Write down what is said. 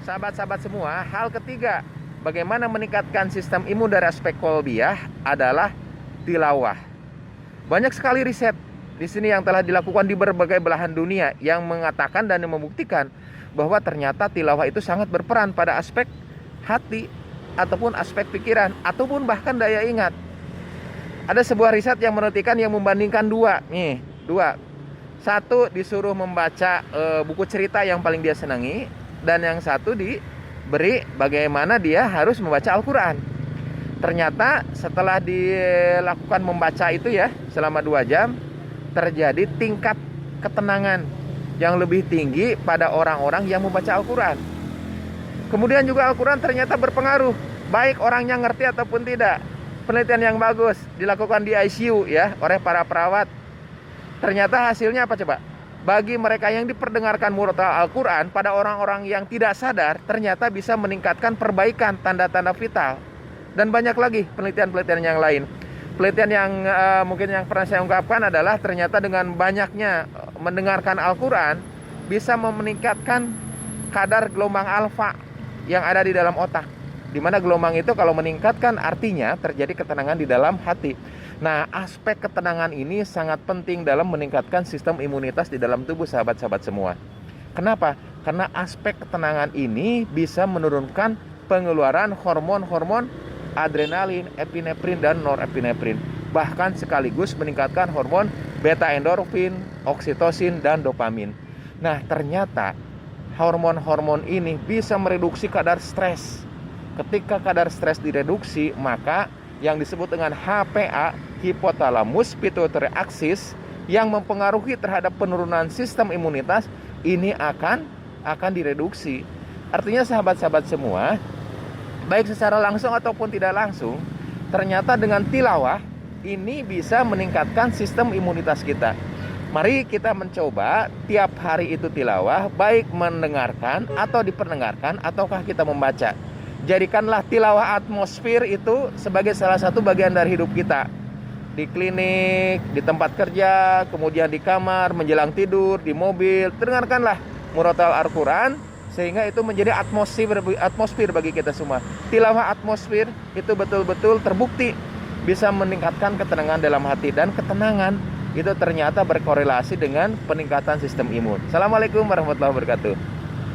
sahabat-sahabat semua, hal ketiga bagaimana meningkatkan sistem imun dari aspek kolbiah adalah tilawah. Banyak sekali riset di sini yang telah dilakukan di berbagai belahan dunia yang mengatakan dan membuktikan bahwa ternyata tilawah itu sangat berperan pada aspek hati ataupun aspek pikiran ataupun bahkan daya ingat. Ada sebuah riset yang menentukan yang membandingkan dua. Satu disuruh membaca buku cerita yang paling dia senangi, dan yang satu diberi bagaimana dia harus membaca Al-Quran. Ternyata setelah dilakukan membaca itu ya selama 2 jam, terjadi tingkat ketenangan yang lebih tinggi pada orang-orang yang membaca Al-Quran. Kemudian juga Al-Quran ternyata berpengaruh, baik orangnya ngerti ataupun tidak. Penelitian yang bagus dilakukan di ICU ya oleh para perawat. Ternyata hasilnya apa coba? Bagi mereka yang diperdengarkan murotal Al-Quran pada orang-orang yang tidak sadar, ternyata bisa meningkatkan perbaikan tanda-tanda vital. Dan banyak lagi penelitian-penelitian yang lain. Penelitian yang mungkin yang pernah saya ungkapkan adalah ternyata dengan banyaknya mendengarkan Al-Quran bisa meningkatkan kadar gelombang alfa yang ada di dalam otak. Dimana gelombang itu kalau meningkatkan artinya terjadi ketenangan di dalam hati. Nah, aspek ketenangan ini sangat penting dalam meningkatkan sistem imunitas di dalam tubuh sahabat-sahabat semua. Kenapa? Karena aspek ketenangan ini bisa menurunkan pengeluaran hormon-hormon adrenalin, epinefrin, dan norepinefrin. Bahkan sekaligus meningkatkan hormon beta endorfin, oksitosin, dan dopamin. Nah, ternyata hormon-hormon ini bisa mereduksi kadar stres. Ketika kadar stres direduksi, maka yang disebut dengan HPA, hipotalamus pituitary axis, yang mempengaruhi terhadap penurunan sistem imunitas ini akan direduksi. Artinya sahabat-sahabat semua, baik secara langsung ataupun tidak langsung, ternyata dengan tilawah ini bisa meningkatkan sistem imunitas kita. Mari kita mencoba tiap hari itu tilawah, baik mendengarkan atau diperdengarkan ataukah kita membaca. Jadikanlah tilawah atmosfer itu sebagai salah satu bagian dari hidup kita. Di klinik, di tempat kerja, kemudian di kamar, menjelang tidur, di mobil, dengarkanlah murotal Al-Quran sehingga itu menjadi atmosfer bagi kita semua. Tilawah atmosfer itu betul-betul terbukti bisa meningkatkan ketenangan dalam hati, dan ketenangan itu ternyata berkorelasi dengan peningkatan sistem imun. Assalamualaikum warahmatullahi wabarakatuh.